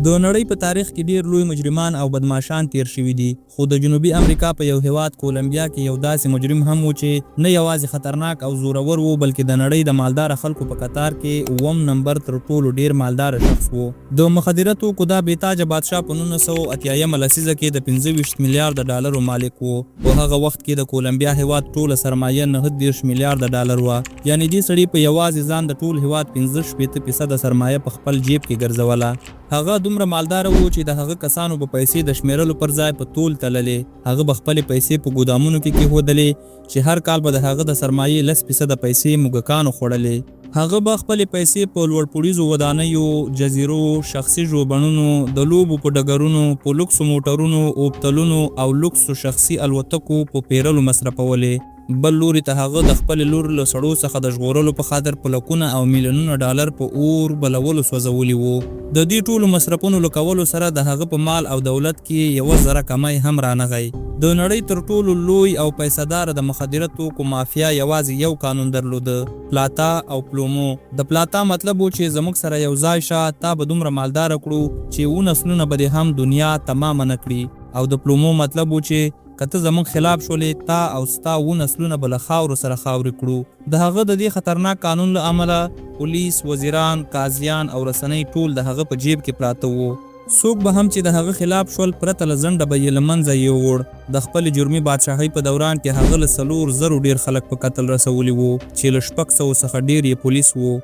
د نړۍ په تاریخ کې ډیر لوی مجرمان او بدمعشان تیر شوي دي، خو د جنوبي امریکا په یو هیواد کولمبیا کې یو داسې مجرم هم و چې نه یوازې خطرناک او زورور و بلکې د نړۍ د مالداره خلکو په قطار کې اووم نمبر تر ټولو ډیر مالداره شخص و. د مخدره توکو دا بېتاجه بادشاه په 1980 لسیزه کې د 25 میلیارډ ډالرو مالک و. په هغه وخت کې د کولمبیا هیواد ټوله سرمایه 29 میلیارډ ډالر و، یعنی دې سړي په یوازې ځان د ټول هیواد 15% سرمایه په خپل جیب کې ګرځوله. هغه دومره مالدار و چې د هغه کسانو په پیسې د شمیرلو پر ځای په تول تللې. هغه به خپلې پیسې په ګودامونو کې کېښودلې چې هر کال به د هغه د سرمایې 10% پیسې موږکانو خوړلې. هغه به خپلې پیسې په لوړپوړیزو ودانیو، جزیرو، شخصي ژوبڼونو، د لوبو په ډګرونو، په لوکسو موټرونو، اوبتلونو او لوکسو شخصي الوتکو په پیرلو مصرفولې. بل لوري ته هغه د خپل لور له سړو څخه د ژغورلو په خاطر په لکونه او میلیونونه ډالر په اور بلولو سوځولي وو. د دې ټولو مصرفونو له کولو سره د هغه په مال او دولت کې یوه ذره کمی هم رانغی. د نړۍ تر ټولو لوی او پیسه‌دار د مخدره توکو مافیا یوازې یو قانون درلوده، پلاتا او پلومو. د پلاتا مطلب و چې زموږ سره یو ځای شه، تا به دومره مالداره کړو چې اووه نسلونه به دې هم دنیا تمامه نه کړي. او د پلومو مطلب و چې که ته زموږ خلاف شولې، تا او ستا اووه نسلونه به له خاورو سره خاورې کړو. د هغه د دې خطرناک قانون له امله پولیس، وزیران، قاضیان او رسنۍ ټول د هغه په جیب کې پراته وو. څوک به هم چې د هغه خلاف شول پرته له ځنډه به یې له منځه یووړ. د خپل جرمي بادشاهۍ په دوران کې هغه له 4,000 ډیر خلک په قتل رسولي وو چې له 600 څخه ډیر یې پولیس وو.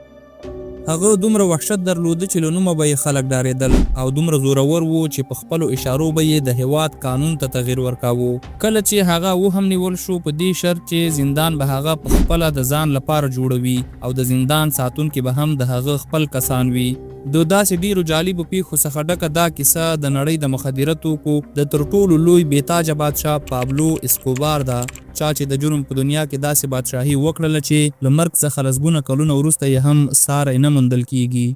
هغه دومره وحشت درلوده چې له نومه به یې خلک ډارېدل او دومره زورور وو چې په خپلو اشارو به یې د هیواد قانون ته تغییر ورکاوه. کله چې هغه هم نیول شو په دې شرط چې زندان به هغه په خپله د ځان لپاره جوړوي او د زندان ساتونکي به هم د هغه خپل کسان وي. د داسې ډیرو جالبو پیښو څخه ډکه دا کیسه د نړۍ د مخدره توکو د تر ټولو لوی بېتاجه بادشاه پابلو اسکوبار ده، چا چې د جرم په دنیا کې داسې بادشاهي وکړله چې له مرګ څخه لسګونه کلونه وروسته یې هم ساری نه موندل کیږي.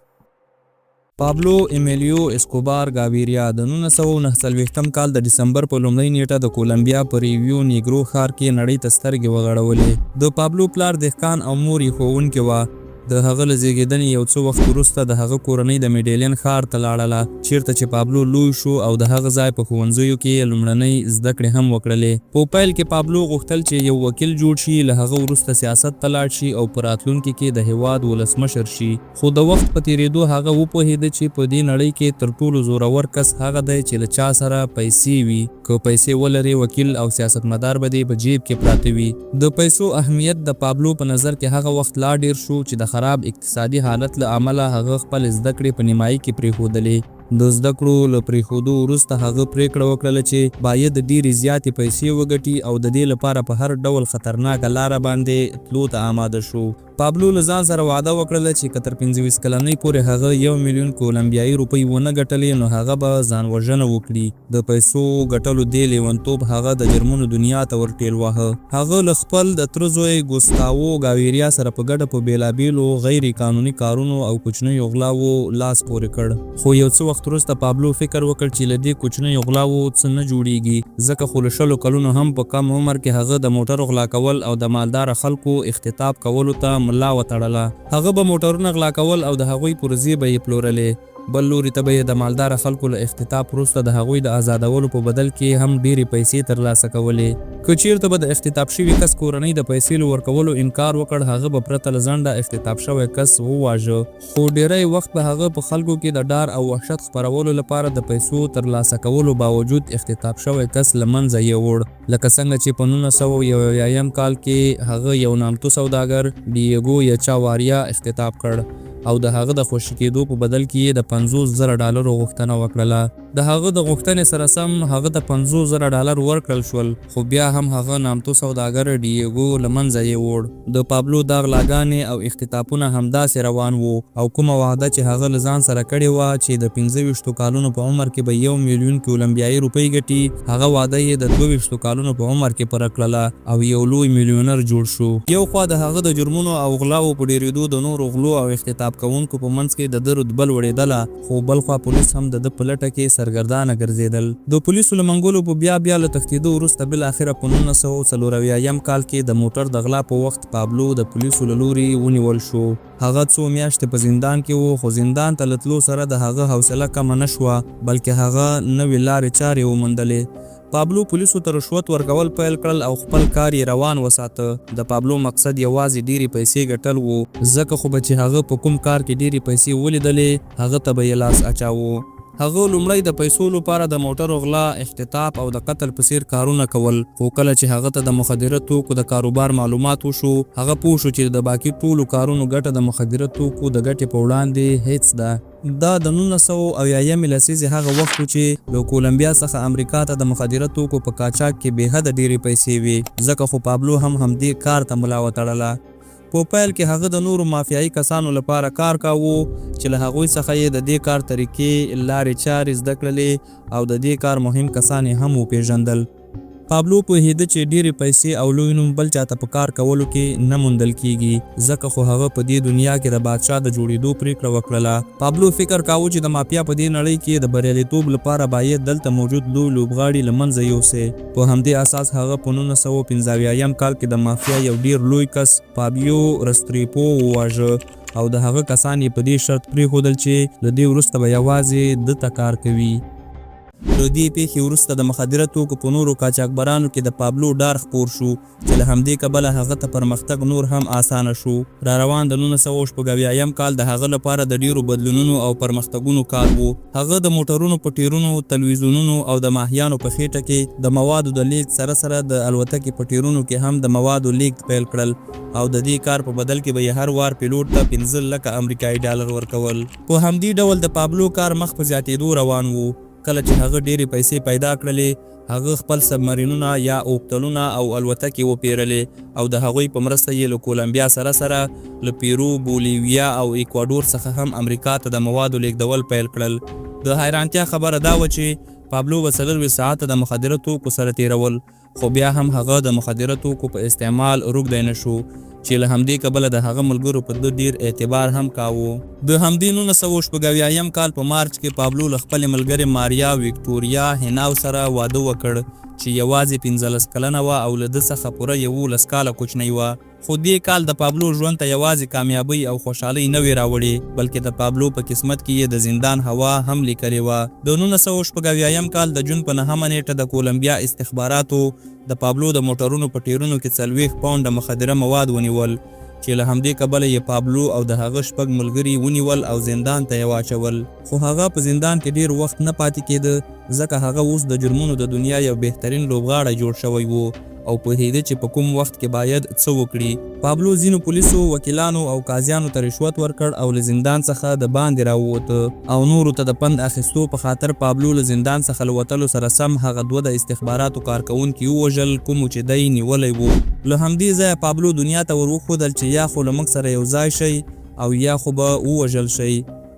پابلو ایمیلیو اسکوبار گاویریا د 1949 کال د ډسمبر په لومړۍ نیټه د کولمبیا په ریویو نیګرو ښار کې نړۍ ته سترګې وغړولې. د پابلو پلار دهقان او مور یې ښوونکې وه. د هغه له زیږېدنې یو څه وخت وروسته د هغه کورنۍ د میډیلین ښار ته لاړله، چیرته چې پابلو لوی شو او د هغه ځای په ښوونځیو کې لومړنۍ زده کړې هم وکړلې. په پیل کې پابلو غوښتل چې یو وکیل جوړ شي، له هغه وروسته سیاست ته لاړ شي او په راتلونکي کې د هیواد ولسمشر شي. خو د وخت په تېرېدو هغه وپوهېده چې په دې نړۍ کې تر ټولو زورور کس هغه دی چې له چا سره پیسې وي. که پیسې ولري، وکیل او سیاستمدار به دې په جیب کې پراته وي. د پیسو اهمیت د پابلو په نظر کې هغه وخت لا ډیر شو چې د خراب اقتصادي حالت له امله هغه خپل زده کړې په نیمایي کې پرېښودلې. د زده کړو له پرېښودو وروسته هغه پریکړه وکړله چې باید ډېرې زیاتې پیسې وګټي او د دې لپاره په هر ډول خطرناکه لاره باندې تلو ته آماده شو. پابلو له ځان سره وعده وکړله چې که تر 25 کلنۍ پورې هغه 1 میلیون کولمبیایي روپۍ ونه ګټلې نو هغه به ځان وژنه وکړي. د پیسو ګټلو دې لیونتوب هغه د جرمونو دنیا ته ورټېل واهه. هغه له خپل د تره زوی ګوستاوو گاویریا سره په ګډه په بېلابېلو غیر قانوني کارونو او کوچنیو غلاوو لاس پورې کړ. خو یو څه وخت وروسته پابلو فکر وکړ چې له دې کوچنیو غلاوو څه نه جوړیږي، ځکه خو له 20 کلونو هم په کم عمر کې هغه د موټرو غلا کول او د مالداره خلکو اختطاف کولو ته ملا وتړله. هغه به موټرونه غلا کول او د هغوی پرزې به یې پلورلې. بل لوري ته به یې د مالداره خلکو له اختطاف وروسته د هغوی د آزادولو په بدل کې هم ډېرې پیسې ترلاسه کولې. که چیرته به د اختطاف شوي کس کورنۍ د پیسې له ورکولو انکار وکړ، هغه به پرته له ځنډه اختطاف شوی کس وواژه. خو ډېری وخت به هغه په خلکو کې د ډار او وحشت خپرولو لپاره د پیسو ترلاسه کولو باوجود اختطاف شوی کس له منځه یووړ. لکه څنګه چې په 1901 کال کې هغه یو نامتو سوداګر ډیګو یچاواریا اختطاف کړ او د هغه د خوشي کېدو په بدل کې یې د 50,000 ډالرو غوښتنه وکړله. د هغه د غوښتنې سره سم هغه د 50,000 ډالر ورکړل شول، خو بیا هم هغه نامتو سوداګر ډیګو له منځه یووړ. د پابلو دا غلاګانې او اختطافونه همداسې روان وو او کومه وعده چې هغه له ځان سره کړې وه چې د 25 کالونو په عمر کې به 1 میلیون کولمبیایي روپۍ ګټي، هغه وعده یې د 22 کالونو په عمر کې پوره کړله او یو لوی میلیونر جوړ شو. یو خوا د هغه د جرمونو او غلاو په ډېرېدو د نورو غلو او اختطاف ترانسپورټ کوونکو په منځ کې د ده رتبه لوړېدله، خو بلخوا پولیس هم د ده په لټه کې سرګردانه ګرځېدل. د پولیسو له منګولو په بیا له تښتېدو وروسته بالاخره په 1940 کال کې د موټر د غلا په وخت پابلو د پولیسو له لوري ونیول شو. هغه څو میاشتې په زندان کې و، خو زندان ته له تلو سره د هغه حوصله کمه نه شوه، بلکې هغه نوې لارې چارې وموندلې. پابلو پولیسو ته رشوت ورکول پیل کړل او خپل کار یې روان وساته. د پابلو مقصد یوازې ډېرې پیسې ګټل و، ځکه خو به چې هغه په کوم کار کې ډېرې پیسې ولیدلې، هغه ته به یې لاس اچاوه. هغه لومړی د پیسو لپاره د موټرو غلا، اختطاف او د قتل په څیر کارونه کول، خو کله چې هغه ته د مخدره توکو د کاروبار معلومات وشو، هغه پوه شو چې د باقي ټولو کارونو ګټه د مخدره توکو د ګټې په وړاندې هیڅ ده. دا د 1980 لسیزې هغه وخت و چې د کولمبیا څخه امریکا ته د مخدره توکو په قاچاق کې بې حده ډېرې پیسې وي، ځکه خو پابلو هم همدې کار ته ملا وتړله. په پیل کې هغه د نورو مافیایي کسانو لپاره کار کاوه چې له هغوی څخه یې د دې کار طریقې، لارې چارې زده کړلې او د دې کار مهم کسان یې هم وپېژندل. پابلو پوهېده چې ډېرې پیسې او لوی نوم بل چاته په کار کولو کې نه موندل کیږي، ځکه خو هغه په دې دنیا کې د بادشاه د جوړېدو پریکړه وکړله. پابلو فکر کاوه چې د مافیا په دې نړۍ کې د بریالیتوب لپاره باید دلته موجود لوی لوبغاړي له منځه یوسي. په همدې اساس هغه په 1975 کال کې د مافیا یو ډېر لوی کس پابلو رستریپو وواژه او د هغه کسان یې په دې شرط پرېښودل چې له دې وروسته به یوازې ده ته کار کوي. له دې پیښې وروسته د مخدره توکو په نورو قاچاکبرانو کې د پابلو ډار خپور شو چې له همدې کبله هغه ته پرمختګ نور هم اسانه شو. را روان د 1970 کال د هغه لپاره د ډیرو بدلونونو او پرمختګونو کال و. هغه د موټرونو په ټیرونو، تلویزیونونو او د ماهیانو په خېټه کې د موادو د لیږد سره سره د الوتکې په ټیرونو کې هم د موادو لیږد پیل کړل او د دې کار په بدل کې به یې هر وار پیلوټ ته 15 لکه امریکایي ډالر ورکول. په همدې ډول د پابلو کار مخ په زیاتېدو روان و. کله چې هغه ډېرې پیسې پیدا کړلې، هغه خپل سبمرینونه یا اوبتلونه او الوتکې وپیرلې او د هغوی په مرسته یې له کولمبیا سره سره له پیرو، بولیویا او ایکواډور څخه هم امریکا ته د موادو لیږدول پیل کړل. د حیرانتیا خبره دا وه چې پابلو به 40 ساعته د مخدره توکو سره تیرول، خو بیا هم هغه د مخدره توکو په استعمال روږدی نه شو چې له همدې کبله د هغه ملګرو په ده ډېر اعتبار هم کاوه. د همدې 1970 کال په مارچ کې پابلو له خپلې ملګرې ماریا ویکټوریا هیناو سره واده وکړ چې یوازې 15 کلنه وه او له ده څخه پوره 11 کاله کوچنۍ وه. خو دې کال د پابلو ژوند ته یوازې کامیابۍ او خوشحالۍ نه وې راوړې، بلکې د پابلو په قسمت کې یې د زندان هوا هم لیکلې وه. د 1970 کال د جون په 9 نیټه د کولمبیا استخباراتو د پابلو د موټرونو په ټیرونو کې 40 پاونډه مخدره مواد ونیول چې له همدې کبله یې پابلو او د هغه 6 ملګري ونیول او زندان ته یې واچول. خو هغه په زندان کې ډېر وخت نه پاتې کېده، ځکه هغه اوس د جرمونو د دنیا یو بهترین لوبغاړی جوړ شوی و او پوهېده چې په کوم وخت کې باید څه وکړي. پابلو ځینو پولیسو، وکیلانو او قاضیانو ته رشوت ورکړ او له زندان څخه د باندې راووته او نورو ته د پند اخیستو په خاطر پابلو له زندان څخه له وتلو سره سم هغه 2 د استخباراتو کارکوونکي ووژل کومو چې دی نیولی و. له همدې ځایه پابلو دنیا ته ور وښودل چې یا خو له موږ سره یو ځای شئ او یا خو به ووژل شئ،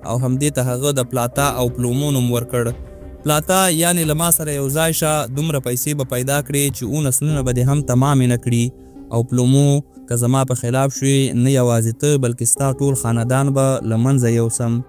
او همدې ته هغه د پلاتا او پلومو نوم ورکړ. پلاتا یعنی له ما سره یو ځای شه، دومره پیسې به پیدا کړې چې 19 نسلونه به دې هم تمامې نه کړي، او پلومو که زما په خلاف شوې، نه یوازې ته بلکې ستا ټول خاندان به له منځه یوسم.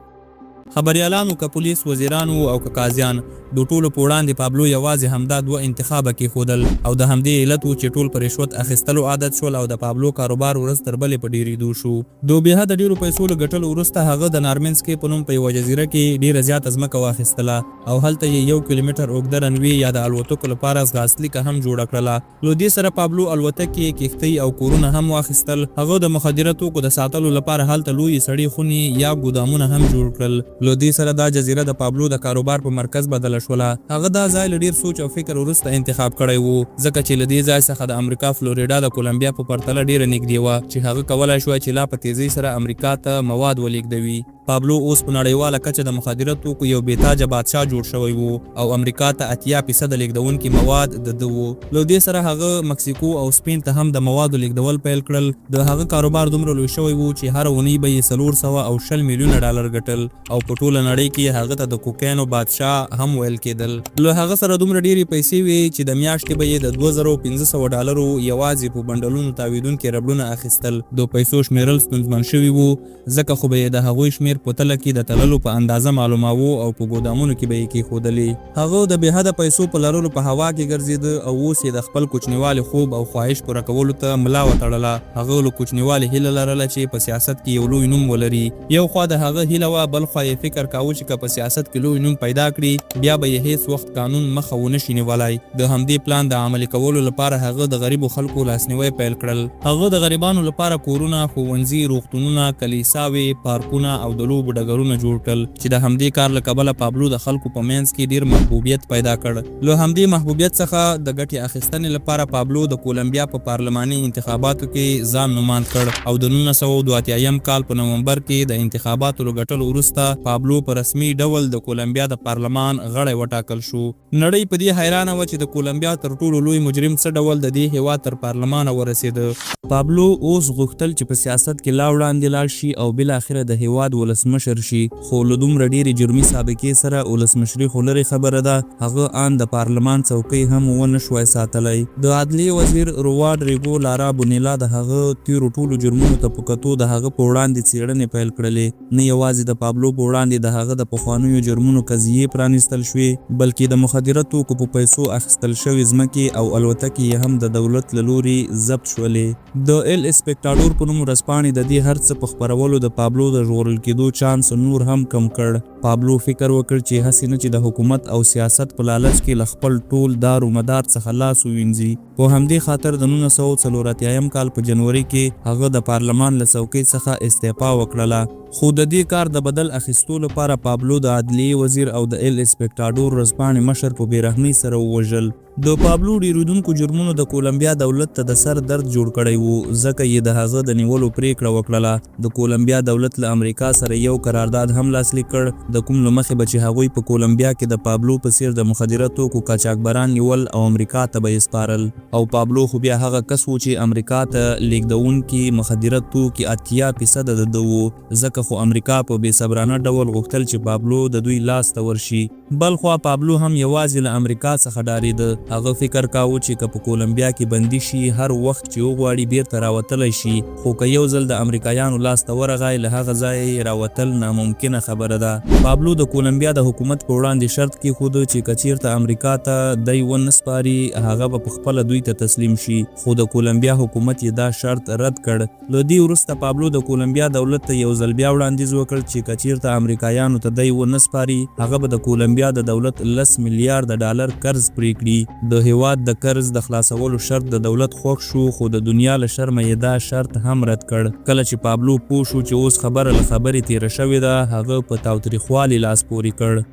خبریالانو که پولیس، وزیرانو او که قاضیان، د ټولو په وړاندې پابلو یوازې همدا 2 انتخابه کېښودل او د همدې علت و چې ټول په رشوت اخیستلو عادت شول او د پابلو کاروبار ورځ تر بلې په ډېرېدو شو. د بې حده ډېرو پیسو له ګټلو وروسته هغه د نارمنسکي په نوم په یوه جزیره کې ډېره زیاته ځمکه واخیستله او هلته یې 1 کیلومتر اوږده رنوې یا د الوتکو لپاره ځغاستلیکه هم جوړه کړله. له دې سره پابلو الوتکې، کښتۍ او کورونه هم واخیستل. هغه د مخدره توکو د ساتلو لپاره هلته لویې سړې خونې یا ګودامونه هم جوړ کړل. له دې سره دا جزیره د پابلو د کاروبار په مرکز بدله شوله. هغه دا ځای له ډېر سوچ او فکر وروسته انتخاب کړی و، ځکه چې له دې ځای څخه د امریکا فلوریډا د کولمبیا په پرتله ډېره نږدې وه چې هغه کولی شوی چې لا په تیزۍ سره امریکا ته مواد ولیږدوي. پابلو اوس په نړیواله کچه د مخدره توکو یو بېتاجه بادشاه جوړ شوی و او امریکا ته 80% لیږدونکي مواد د ده وو. له دې سره هغه مکسیکو او سپین ته هم د موادو لیږدول پیل کړل. د هغه کاروبار دومره لوی شوی و چې هره اونۍ به یې 420 میلیونه ډالر ګټل او په ټوله نړۍ کې هغه ته د کوکینو بادشاه هم ویل کېدل. له هغه سره دومره ډېرې پیسې وې چې د میاشتې به یې د $2500 یوازې په بنډلونو تاویدونکي ربړونه اخیستل. د پیسو شمیرل ستونزمن شوي وو، ځکه خو به یې د هغوی شمیر په تله کې د تللو په اندازه معلوماوه او په ګودامونو کې به یې کېښودلې. هغه د بې حده پیسو په لرلو په هوا کې ګرځېده او اوس یې د خپل کوچنیوالي خوب او خواهش پوره کولو ته ملا وتړله. هغه له کوچنیوالي هیله لرله چې په سیاست کې یو لوی نوم ولري. یو خوا د هغه هیله وه، بل خوا یې فکر کاوه چې که په سیاست کې لوی نوم پیدا کړي بیا به یې هیڅ وخت قانون مخه ونه شي نیولی. د همدې پلان د عملي کولو لپاره هغه د غریبو خلکو لاسنیوی پیل کړل. هغه د غریبانو لپاره کورونه، ښوونځي، روغتونونه، کلیساوې، پارکونه او د لوبو ډګرونه جوړ کړل چې د همدې کار له کبله پابلو د خلکو په منځ کې ډیر محبوبیت پیدا کړ. له همدې محبوبیت څخه د ګټې اخیستنې لپاره پابلو د کولمبیا په پارلماني انتخاباتو کې ځان نوماند کړ او د 1982 کال په نومبر کې د انتخاباتو له ګټلو وروسته پابلو په رسمي ډول د کولمبیا د پارلمان غړی وټاکل شو. نړۍ په دې حیرانه وه چې د کولمبیا تر ټولو لوی مجرم څه ډول د دې هیواد تر پارلمانه ورسېده. پابلو اوس غوښتل چې په سیاست کې لا وړاندې لاړ شي او بالاخره د هیواد ولسمشر شي، خو له دومره ډېرې جرمي سابقې سره ولسمشري خو لرې خبره ده، هغه ان د پارلمان څوکۍ هم ونه شوی ساتلی. د عدلیې وزیر روادریګو لارا بونیلا د هغه تیرو ټولو جرمونو ته په کتو د هغه په وړاندې څېړنې پیل کړلې. نه یوازې د پابلو په وړاندې د هغه د پخوانیو جرمونو قضیې پرانیستل شوې، بلکې د مخدره توکو په پیسو اخیستل شوې ځمکې او الوتکې یې هم د دولت له لوري ضبط شولې. د ایل اسپیکټاډور په نوم ورځپاڼې د دې هر څه په خپرولو د پابلو د ژغورل کېدو چانس نور هم کم کړ. پابلو فکر وکړ چې هسې نه چې د حکومت او سیاست په لالچ کې له خپل ټول دار و مدار څخه لاس ووینځي. په همدې خاطر د 1984 کال په جنوري کې هغه د پارلمان له څوکۍ څخه استعفا وکړله. خو د دې کار د بدل اخیستو لپاره پابلو د عدلیې وزیر او د ایل اسپیکټاډور ورځپاڼې مشر په بېرحمۍ سره ووژل. د پابلو ډیرودونکو جرمونو د کولمبیا دولت ته د سر درد جوړ کړی وو، ځکه یې د هغه د نیولو پریکړه وکړله. د کولمبیا دولت له امریکا سره یو قرارداد هم لاسلیک کړ، د کوم له مخې به چې هغوی په کولمبیا کې د پابلو په څیر د مخدره توکو قاچاکبران نیول او امریکا ته به یې سپارل. او پابلو خو بیا هغه کس و چې امریکا ته لیږدونکي مخدره توکي 80% د ده وو، ځکه خو امریکا په بې صبرانه ډول غوښتل چې پابلو د دوی لاس ته ورشي. بل خوا پابلو هم یوازې له امریکا څخه ډارېده. هغه فکر کاوه چې که په کولمبیا کې بندي شي هر وخت چې وغواړي بیرته راوتلی شي، خو که یو ځل د امریکایانو لاس ته ورغی له هغه ځایه یې راوتل ناممکنه خبره ده. پابلو د کولمبیا د حکومت په وړاندې شرط کېښوده چې که چیرته امریکا ته دی ونه سپاري هغه به پخپله دوی ته تسلیم شي، خو د کولمبیا حکومت یې دا شرط رد کړ. له دې وروسته پابلو د کولمبیا دولت ته یو ځل بیا وړاندیز وکړ چې که چیرته امریکایانو ته دی ونه سپاري هغه به د کولمبیا د دولت $10 میلیارډ قرض پرې کړي. د هیواد د قرض د خلاصولو شرط د دولت خوښ شو، خو د دنیا له شرمه یې دا شرط هم رد کړ. کله چې پابلو پوه شو چې اوس خبره له خبرې تیره شوې ده، هغه په تاوتریخوالي لاس پورې کړ.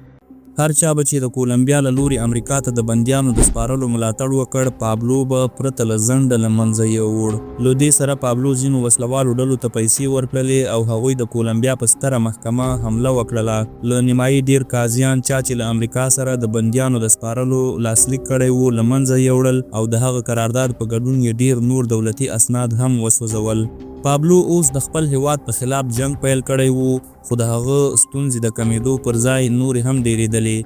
هر چا به چې د کولمبیا له لوري امریکا ته د بندیانو د سپارلو ملاتړ وکړ، پابلو به پرته له ځنډه له منځه یې ووړ. له دې سره پابلو ځینو وسلوالو ډلو ته پیسې ورکړلې او هغوی د کولمبیا په ستره محکمه حمله وکړله. له نیمایي ډیر قاضیان چا چې له امریکا سره د بندیانو د سپارلو لاسلیک کړی وو له منځه یې وړل او د هغه قرارداد په ګډون یې ډیر نور دولتي اسناد هم وسوځول. پابلو اوس د خپل هیواد په خلاف جنگ پیل کړی وو، خو د هغه ستونزې د کمیدو پر ځای نورې هم ډیرېدلې.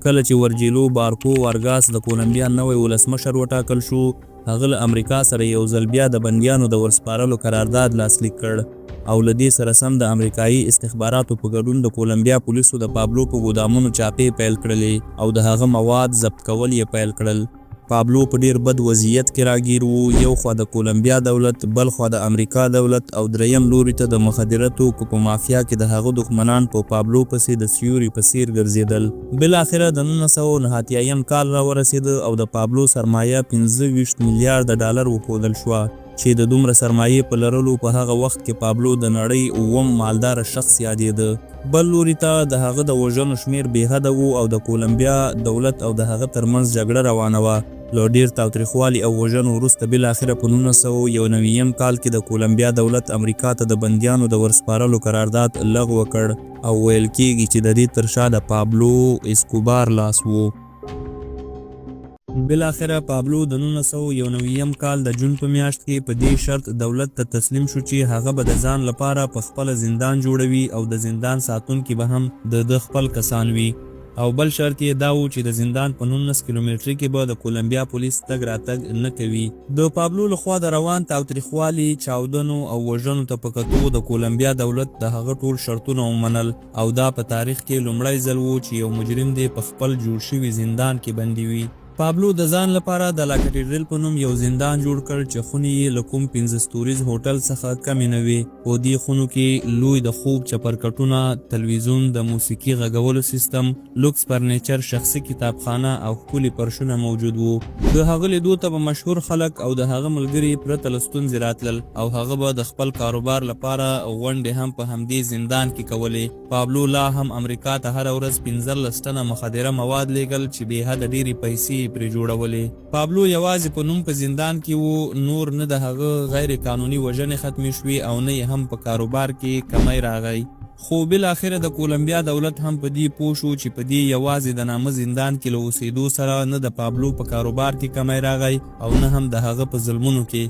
کله چې ورجیلو بارکو وارګاس د کولمبیا نوی ولسمشر وټاکل شو، هغه له امریکا سره یو ځل بیا د بندیانو د ورسپارلو قرارداد لاسلیک کړ او له دې سره سم د امریکایي استخباراتو په ګډون د کولمبیا پولیسو د پابلو په ګودامونو چاپې پیل کړلې او د هغه مواد ضبط کول یې پیل کړل. پابلو په ډیر بد وضعیت کې راګیر وو، یو خوا د کولمبیا دولت، بل خوا د امریکا دولت او دریم لوري ته د مخدره توکو په مافیا کې د هغه دښمنان په پابلو پسې د سیوري په څیر ګرځېدل. بالاخره د 1989 کال را ورسېده او د پابلو سرمایه $25 میلیارډ وښودل شوه چې د دومره سرمایې په لرلو په هغه وخت کې پابلو د نړۍ 9 مالداره شخص یادېده. بل لوري ته د هغه د وژنو شمیر بې حده وو او د کولمبیا دولت او د هغه ترمنځ جګړه روانه وه. له ډیر تاوتریخوالي او وژنو وروسته بالاخره په 1991 کال کې د کولمبیا دولت امریکا ته د بندیانو د ورسپارلو قرارداد لغوه کړ او ویل کېږي چې د دې تر شا د پابلو اسکوبار لاس وو. بالاخره پابلو د 1991 کال د جون په میاشت کې په دې شرط دولت ته تسلیم شو چې هغه به د ځان لپاره په خپل زندان جوړوي او د زندان ساتونکي به هم د خپل کسان وي، او بل شرط یې دا و چې د زندان په 19 کیلومتري کې به د کولمبیا پولیس تګ راتګ نه کوي. د پابلو لخوا د روان تاوتریخوالي، چاودنو او وژنو ته په کتو د کولمبیا دولت د هغه ټول شرطونه ومنل، او دا په تاریخ کې لومړی ځل و چې یو مجرم دی په خپل جوړ شوي زندان کې بندي وي. پابلو د ځان لپاره د لا کټیډرل په نوم یو زندان جوړ کړ چې خونې یې له کوم 15 ستوریز هوټل څخه کمې نه وي. په دې خونو کې لوی د خوب چپرکټونه، تلویزیون، د موسیقي غږولو سیستم، لوکس فرنیچر، شخصي کتابخانه او ښکلي فرشونه موجود وو. د هغه لیدو ته به مشهور خلک او د هغه ملګري پرته له ستونزې راتلل، او هغه به د خپل کاروبار لپاره غونډې هم په همدې زندان کې کولې. پابلو لا هم امریکا ته هره ورځ 15 ټنه مخدره مواد لیږل چې بې حده ډېرې پیسې پرې جوړولې. پابلو یوازې په نوم په زندان کې و، نور نه د هغه غیر قانوني وژنې ختمې شوې او نه یې هم په کاروبار کې کمی راغی. خو بالاخره د کولمبیا دولت هم په دې پوه شو چې په دې یوازې د نامه زندان کې له اوسېدو سره نه د پابلو په کاروبار کې کمی راغی او نه هم د هغه په ظلمونو کې.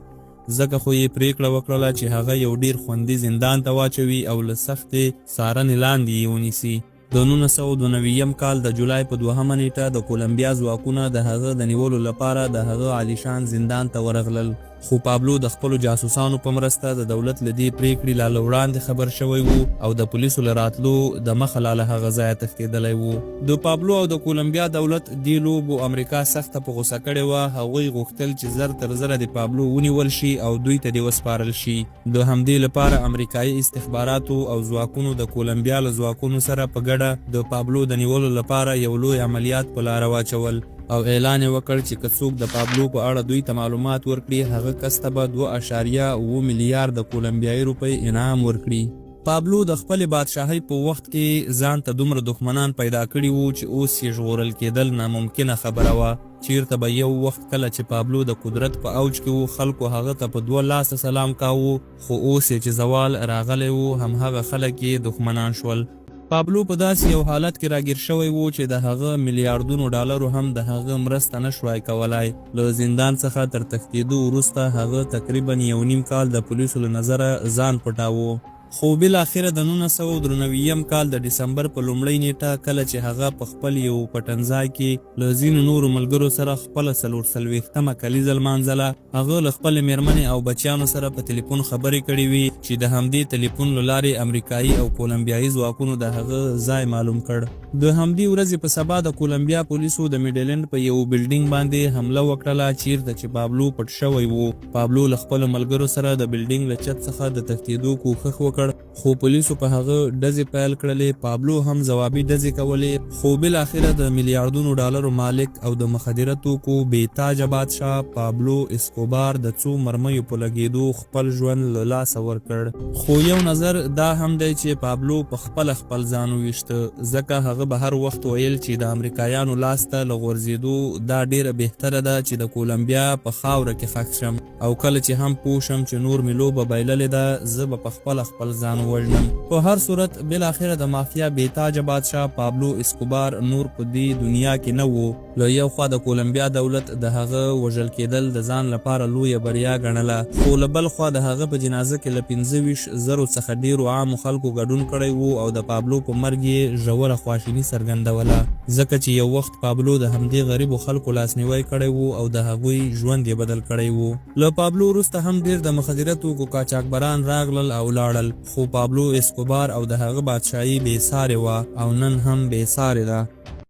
ځکه خو یې پریکړه وکړله چې هغه یو ډیر خوندي زندان ته واچوي او له سختې څارنې لاندې یې ونیسي. د 1992 کال د جولای په 2مه نیټه د کولمبیا ځواکونه د هغه د نیولو لپاره د هغه عالیشان زندان ته ورغلل. خو پابلو د خپلو جاسوسانو په مرسته د دولت له دې پریکړې لا له وړاندې خبر شوی وو او د پولیسو له راتلو د مخه لا له هغه ځایه تښتېدلی وو. د پابلو او د کولمبیا دولت دې لوبو امریکا سخته په غوسه کړې وه. هغوی غوښتل چې زر تر زره د پابلو ونیول شي او دوی ته دې وسپارل شي. د همدې لپاره امریکایي استخباراتو او ځواکونو د کولمبیا له ځواکونو سره په ګډه د پابلو د نیولو لپاره یو لوی عملیات په لاره واچول او اعلان یې وکړ چې که څوک د پابلو په اړه دوی ته معلومات ورکړي، هغه کس ته به 2.7 میلیارد کولمبیایي روپۍ انعام ورکړي. پابلو د خپل بادشاهۍ په وخت کې ځان ته دومره دښمنان پیدا کړي وو چې اوس یې ژغورل کېدل ناممکنه خبره وه. چیرته به یو وخت کله چې پابلو د قدرت په اوج کې وو، خلکو هغه ته په 2 لاسه سلام کاوه، خو اوس یې چې زوال راغلی وو همهغه خلک یې دښمنان شول. پابلو په داسې یو حالت کې راګیر شوی وو چې د هغه میلیاردونو ډالرو هم د هغه مرسته نه شوای کولای. له زندان څخه تر تښتېدو وروسته هغه تقریبا 1.5 کال د پولیسو له نظره ځان پټاوه. خو بالاخره د 1993 کال د ډسمبر په لومړۍ نیټه کله چې هغه په خپل یو پټنځای کې له ځینو نورو ملګرو سره خپله 40 کلیزه لمانځله، هغه له خپلې میرمنې او بچیانو سره په تلیفون خبرې کړې وې چې د همدې تلیفون له لارې امریکایي او کولمبیایي ځواکونو د هغه ځای معلوم کړ. د همدې ورځې په سبا د کولمبیا پولیسو د میډلند په یو بلډینګ باندې حمله وکړله چیرته چې پابلو پټ شوی وو. پابلو له خپلو ملګرو سره د بلډینګ له چت څخه د تښتېدو کوښښ وکړ، خو پولیسو په هغه ډزې پیل کړلې. پابلو هم ځوابي ډزې کولې، خو بالاخره د میلیاردونو ډالرو مالک او د مخدره توکو بېتاجه بادشاه پابلو اسکوبار د څو مرمیو په لګېدو خپل ژوند له لاسه ورکړ. خو یو نظر دا هم دی چې پابلو په خپل ځان وویشته، ځکه هغه به هر وخت ویل چې د امریکایانو لاس ته له غورځېدو دا ډیره بهتره ده چې د کولمبیا په خاوره کې ښخ شم، او کله چې هم پوه شم چې نور مې لوبه بایللې ده زه به په خپل ځان وژنم. په هر صورت بالاخره د مافیا بېتاجه بادشاه پابلو اسکوبار نور په دې دنیا کې نه وو. له یو خوا د کولمبیا دولت د هغه وژل کېدل د ځان لپاره لویه بریا ګڼله، خو له بل خوا د هغه په جنازه کې له 25,000 څخه ډېرو عامو خلکو ګډون کړی وو او د پابلو په مرګ یې ژوره خواشیني څرګندوله، ځکه چې یو وخت پابلو د همدې غریبو خلکو لاسنیوی کړی وو او د هغوی ژوند یې بدل کړی وو. له پابلو وروسته هم ډېر د مخدره توکو قاچاکبران راغلل او لاړل، خو پابلو اسکوبار او د هغه بادشاهي بې سارې وه او نن هم بې سارې ده.